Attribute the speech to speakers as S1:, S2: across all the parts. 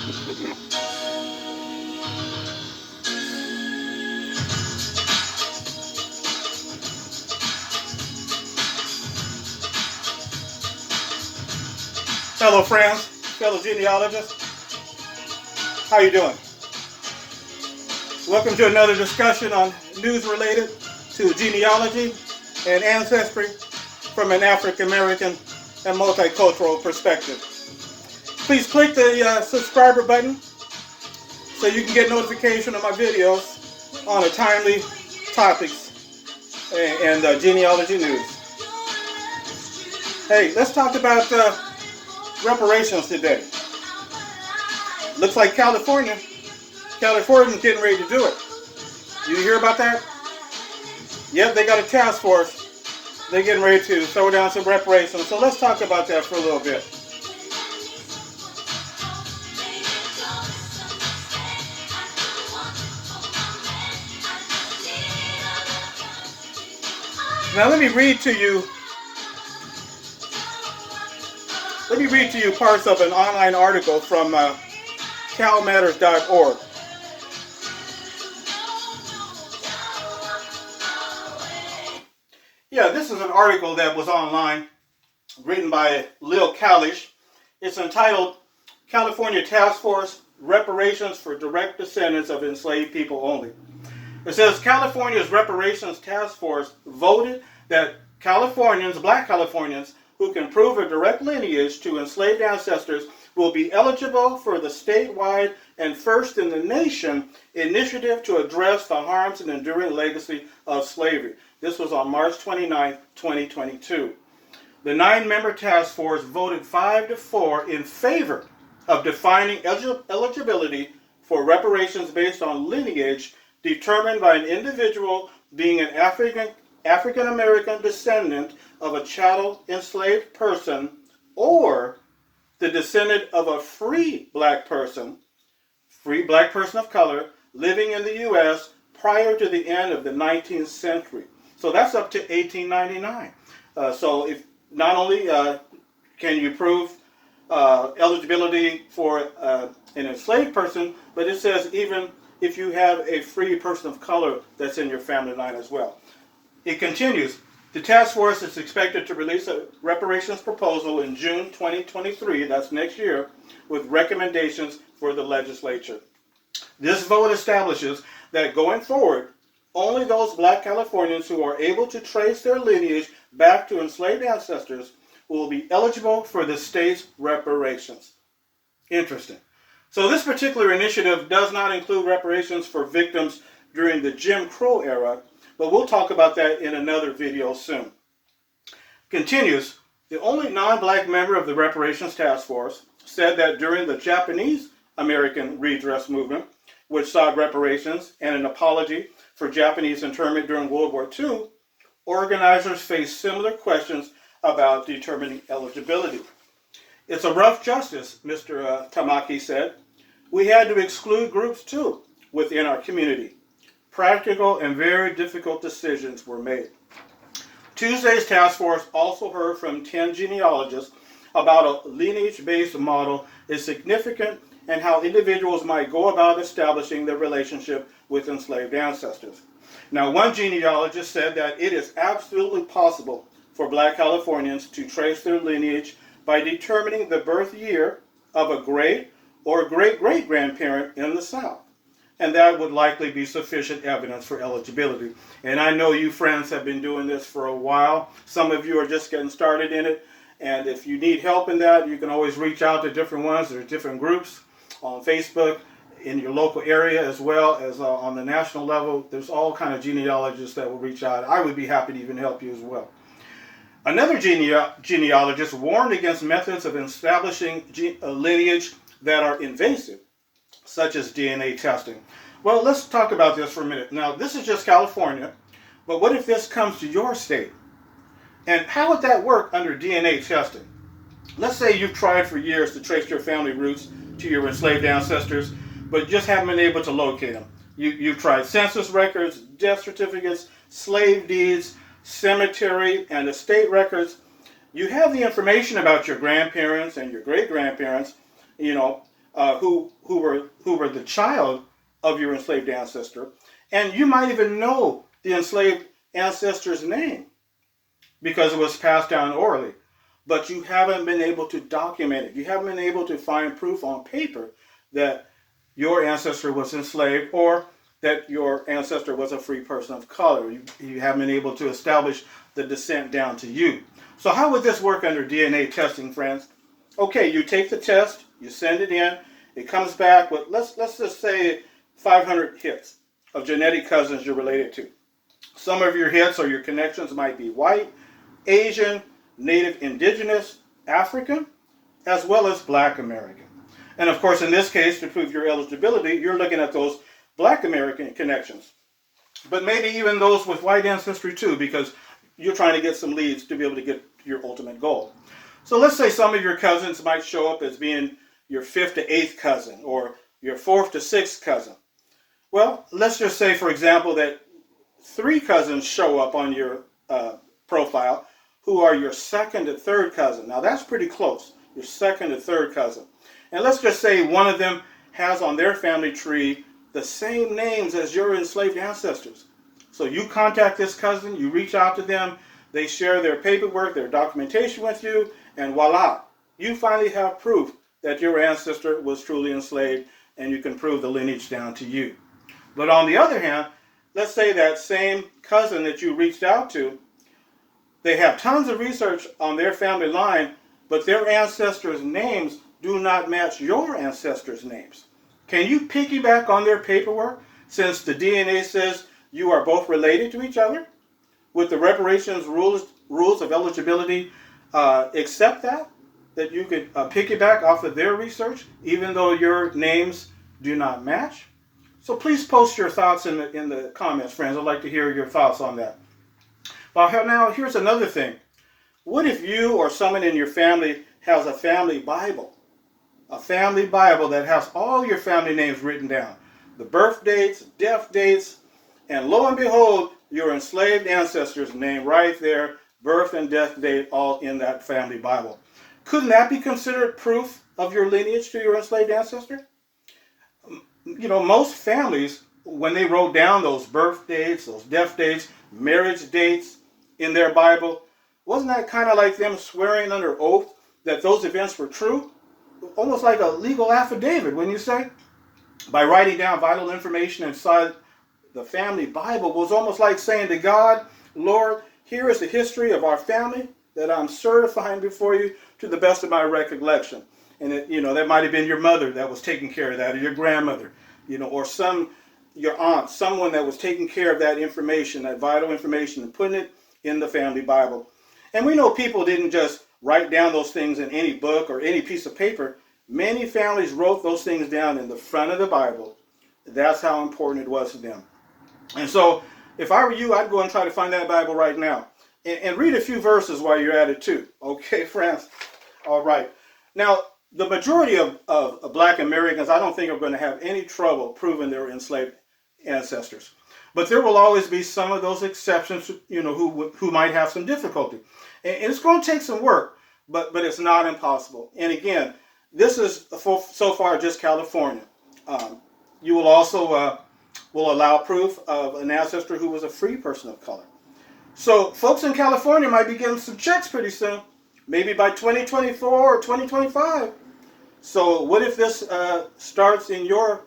S1: Fellow friends, fellow genealogists, how you doing? Welcome to another discussion on news related to genealogy and ancestry from an African American and multicultural perspective. Please click the subscriber button so you can get notification of my videos on the timely topics and genealogy news. Hey, let's talk about reparations today. Looks like California's getting ready to do it. You hear about that? Yep, they got a task force. They're getting ready to throw down some reparations. So let's talk about that for a little bit. Now let me read to you parts of an online article from calmatters.org. Yeah, this is an article that was online, written by Lil Kalish. It's entitled, California Task Force, Reparations for Direct Descendants of Enslaved People Only. It says, California's Reparations Task Force voted that Californians, black Californians, who can prove a direct lineage to enslaved ancestors will be eligible for the statewide and first in the nation initiative to address the harms and enduring legacy of slavery. This was on March 29, 2022. The 9-member task force voted 5-4 in favor of defining eligibility for reparations based on lineage determined by an individual being an African American descendant of a chattel enslaved person or the descendant of a free black person of color living in the U.S. prior to the end of the 19th century. So that's up to 1899. So if not only can you prove eligibility for an enslaved person, but it says even if you have a free person of color that's in your family line as well. It continues. The task force is expected to release a reparations proposal in June 2023, that's next year, with recommendations for the legislature. This vote establishes that going forward, only those black Californians who are able to trace their lineage back to enslaved ancestors will be eligible for the state's reparations. Interesting. So this particular initiative does not include reparations for victims during the Jim Crow era, but we'll talk about that in another video soon. Continues, the only non-black member of the Reparations Task Force said that during the Japanese American redress movement, which sought reparations and an apology for Japanese internment during World War II, organizers faced similar questions about determining eligibility. It's a rough justice, Mr. Tamaki said. We had to exclude groups too within our community. Practical and very difficult decisions were made. Tuesday's task force also heard from 10 genealogists about a lineage-based model is significant and how individuals might go about establishing their relationship with enslaved ancestors. Now, one genealogist said that it is absolutely possible for black Californians to trace their lineage by determining the birth year of a great or great-great-grandparent in the South. And that would likely be sufficient evidence for eligibility. And I know you friends have been doing this for a while. Some of you are just getting started in it. And if you need help in that, you can always reach out to different ones. There are different groups on Facebook, in your local area, as well as on the national level. There's all kind of genealogists that will reach out. I would be happy to even help you as well. Another genealogist warned against methods of establishing lineage that are invasive, such as DNA testing. Well, let's talk about this for a minute. Now, this is just California, but what if this comes to your state? And how would that work under DNA testing? Let's say you've tried for years to trace your family roots to your enslaved ancestors, but just haven't been able to locate them. You've tried census records, death certificates, slave deeds, cemetery, and estate records. You have the information about your grandparents and your great-grandparents, who were the child of your enslaved ancestor, and you might even know the enslaved ancestor's name because it was passed down orally, but you haven't been able to document it. You haven't been able to find proof on paper that your ancestor was enslaved or that your ancestor was a free person of color. You haven't been able to establish the descent down to you. So how would this work under DNA testing, friends? Okay, you take the test, you send it in, it comes back with, let's just say 500 hits of genetic cousins you're related to. Some of your hits or your connections might be white, Asian, Native Indigenous, African, as well as Black American. And of course, in this case, to prove your eligibility, you're looking at those Black American connections. But maybe even those with white ancestry too, because you're trying to get some leads to be able to get your ultimate goal. So let's say some of your cousins might show up as being your 5th to 8th cousin or your 4th to 6th cousin. Well, let's just say, for example, that 3 cousins show up on your profile who are your 2nd to 3rd cousin. Now that's pretty close, your 2nd to 3rd cousin. And let's just say one of them has on their family tree the same names as your enslaved ancestors. So you contact this cousin, you reach out to them, they share their paperwork, their documentation with you, and voila, you finally have proof that your ancestor was truly enslaved, and you can prove the lineage down to you. But on the other hand, let's say that same cousin that you reached out to, they have tons of research on their family line, but their ancestors' names do not match your ancestors' names. Can you piggyback on their paperwork since the DNA says you are both related to each other? Would the reparations rules of eligibility accept that you could piggyback off of their research even though your names do not match? So please post your thoughts in the comments, friends. I'd like to hear your thoughts on that. But now here's another thing. What if you or someone in your family has a family Bible? A family Bible that has all your family names written down. The birth dates, death dates, and lo and behold, your enslaved ancestors' name right there, birth and death date, all in that family Bible. Couldn't that be considered proof of your lineage to your enslaved ancestor? You know, most families, when they wrote down those birth dates, those death dates, marriage dates in their Bible, wasn't that kind of like them swearing under oath that those events were true? Almost like a legal affidavit, wouldn't you say? By writing down vital information inside the family Bible was almost like saying to God, Lord, here is the history of our family that I'm certifying before you to the best of my recollection. And that might have been your mother that was taking care of that, or your grandmother, or your aunt, someone that was taking care of that information, that vital information, and putting it in the family Bible. And we know people didn't just write down those things in any book or any piece of paper. Many families wrote those things down in the front of the Bible. That's how important it was to them. And so if I were you, I'd go and try to find that Bible right now and read a few verses while you're at it too. Okay, friends? All right. Now, the majority of Black Americans, I don't think are going to have any trouble proving their enslaved ancestors. But there will always be some of those exceptions, who might have some difficulty. And it's going to take some work, but it's not impossible. And again, this is so far just California. You will also will allow proof of an ancestor who was a free person of color. So folks in California might be getting some checks pretty soon, maybe by 2024 or 2025. So what if this starts in your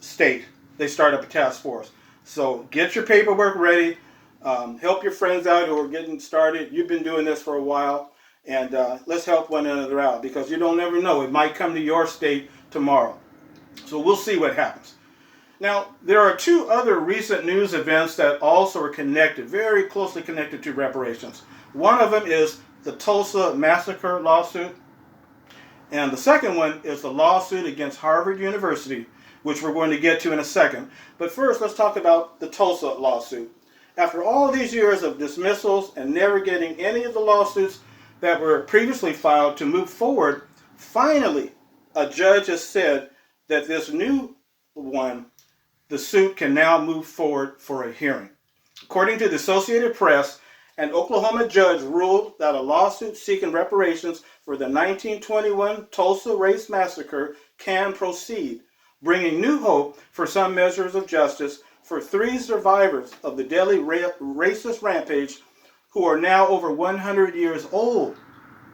S1: state? They start up a task force. So get your paperwork ready. Help your friends out who are getting started. You've been doing this for a while. And let's help one another out, because you don't ever know. It might come to your state tomorrow. So we'll see what happens. Now, there are 2 other recent news events that also are connected, very closely connected to reparations. One of them is the Tulsa Massacre lawsuit. And the second one is the lawsuit against Harvard University, which we're going to get to in a second. But first, let's talk about the Tulsa lawsuit. After all these years of dismissals and never getting any of the lawsuits that were previously filed to move forward, finally, a judge has said that this new one, the suit can now move forward for a hearing. According to the Associated Press, an Oklahoma judge ruled that a lawsuit seeking reparations for the 1921 Tulsa Race Massacre can proceed, bringing new hope for some measures of justice for 3 survivors of the deadly racist rampage who are now over 100 years old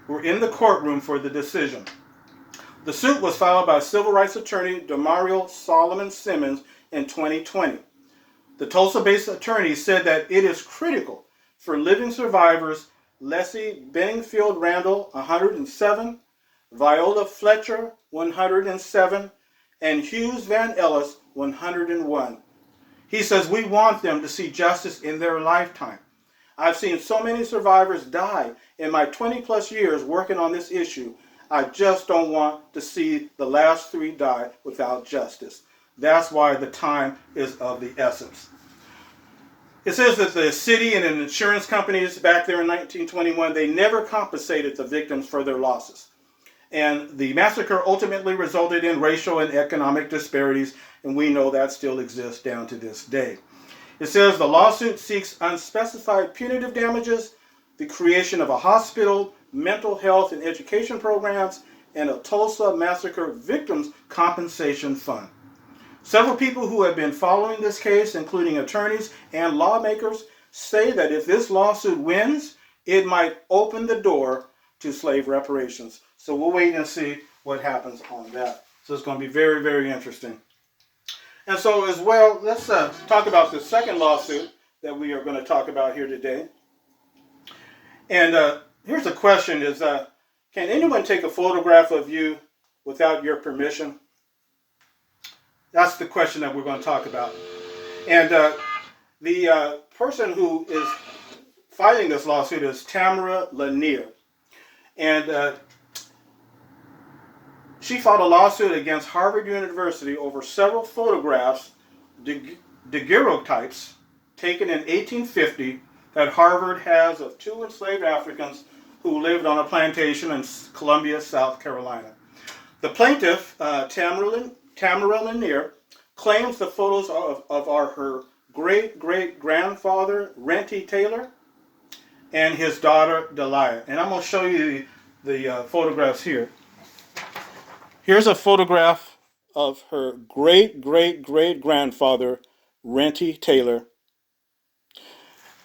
S1: were in the courtroom for the decision. The suit was filed by civil rights attorney Demario Solomon Simmons in 2020. The Tulsa-based attorney said that it is critical for living survivors Leslie Benningfield Randall, 107, Viola Fletcher, 107, and Hughes Van Ellis, 101. He says, we want them to see justice in their lifetime. I've seen so many survivors die in my 20 plus years working on this issue. I just don't want to see the last 3 die without justice. That's why the time is of the essence. It says that the city and insurance companies back there in 1921, they never compensated the victims for their losses. And the massacre ultimately resulted in racial and economic disparities, and we know that still exists down to this day. It says the lawsuit seeks unspecified punitive damages, the creation of a hospital, mental health and education programs, and a Tulsa Massacre Victims Compensation Fund. Several people who have been following this case, including attorneys and lawmakers, say that if this lawsuit wins, it might open the door to slave reparations. So we'll wait and see what happens on that. So it's going to be very, very interesting. And so as well, let's talk about the second lawsuit that we are going to talk about here today. And here's a question is, can anyone take a photograph of you without your permission? That's the question that we're going to talk about. And the person who is filing this lawsuit is Tamara Lanier. And she filed a lawsuit against Harvard University over several photographs, daguerreotypes, taken in 1850 that Harvard has of 2 enslaved Africans who lived on a plantation in Columbia, South Carolina. The plaintiff, Tamara Lanier, claims the photos of her great-great-grandfather, Renty Taylor, and his daughter, Delia. And I'm going to show you the photographs here. Here's a photograph of her great-great-great-grandfather, Renty Taylor.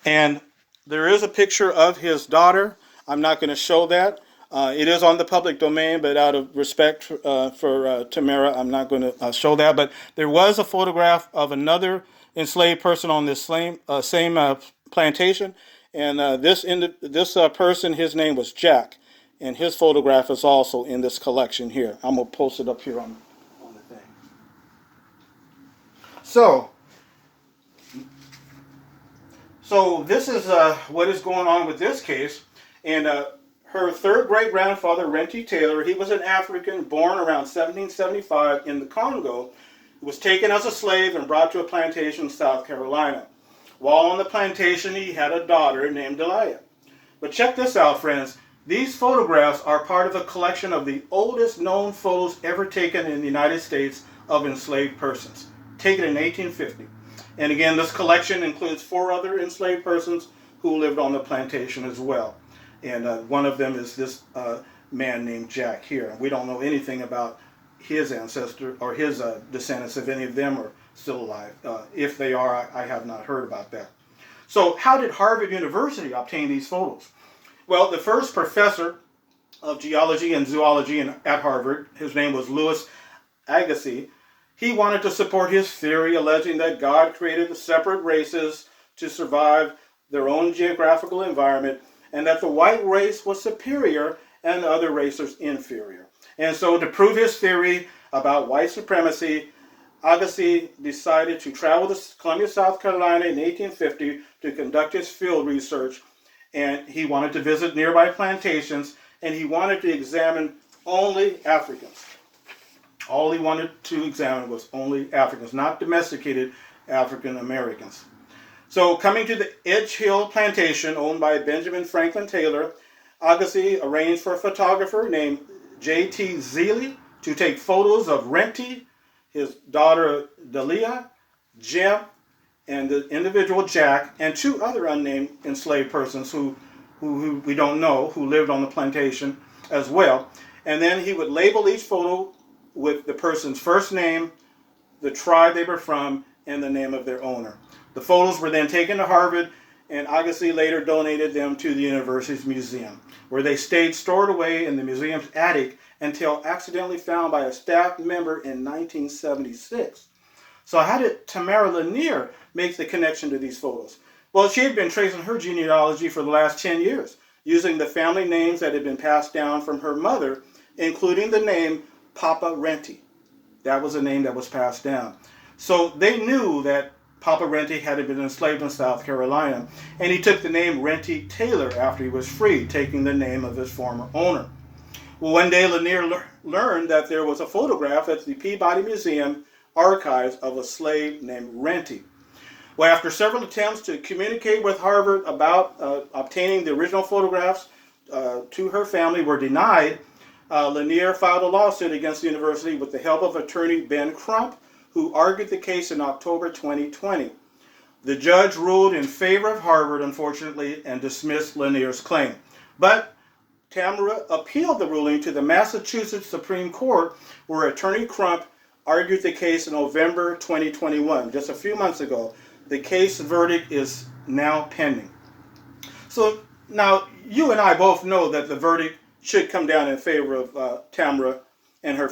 S1: And there is a picture of his daughter. I'm not going to show that. It is on the public domain, but out of respect for Tamara, I'm not going to show that. But there was a photograph of another enslaved person on this same plantation. And this person, his name was Jack. And his photograph is also in this collection here. I'm going to post it up here on the thing. So this is what is going on with this case. And her third great-grandfather, Renty Taylor, he was an African born around 1775 in the Congo. He was taken as a slave and brought to a plantation in South Carolina. While on the plantation, he had a daughter named Delia. But check this out, friends. These photographs are part of a collection of the oldest known photos ever taken in the United States of enslaved persons, taken in 1850. And again, this collection includes 4 other enslaved persons who lived on the plantation as well. And one of them is this man named Jack here. We don't know anything about his ancestor or his descendants, if any of them are still alive. If they are, I have not heard about that. So how did Harvard University obtain these photos? Well, the first professor of geology and zoology at Harvard, his name was Louis Agassiz. He wanted to support his theory, alleging that God created the separate races to survive their own geographical environment, and that the white race was superior and the other races inferior. And so to prove his theory about white supremacy, Agassiz decided to travel to Columbia, South Carolina in 1850 to conduct his field research. And he wanted to visit nearby plantations, and he wanted to examine only Africans. All he wanted to examine was only Africans, not domesticated African Americans. So coming to the Edge Hill plantation owned by Benjamin Franklin Taylor, Agassiz arranged for a photographer named J.T. Zeeley to take photos of Renty, his daughter Delia, Jem, and the individual Jack, and 2 other unnamed enslaved persons who we don't know, who lived on the plantation as well. And then he would label each photo with the person's first name, the tribe they were from, and the name of their owner. The photos were then taken to Harvard, and Agassiz later donated them to the university's museum, where they stayed stored away in the museum's attic until accidentally found by a staff member in 1976. So how did Tamara Lanier make the connection to these photos? Well, she had been tracing her genealogy for the last 10 years, using the family names that had been passed down from her mother, including the name Papa Renty. That was a name that was passed down. So they knew that Papa Renty had been enslaved in South Carolina, and he took the name Renty Taylor after he was freed, taking the name of his former owner. Well, one day Lanier learned that there was a photograph at the Peabody Museum archives of a slave named Renty. Well, after several attempts to communicate with Harvard about obtaining the original photographs to her family were denied, Lanier filed a lawsuit against the university with the help of attorney Ben Crump, who argued the case in October 2020. The judge ruled in favor of Harvard, unfortunately, and dismissed Lanier's claim. But Tamara appealed the ruling to the Massachusetts Supreme Court, where attorney Crump argued the case in November 2021, just a few months ago. The case verdict is now pending. So now you and I both know that the verdict should come down in favor of Tamara and her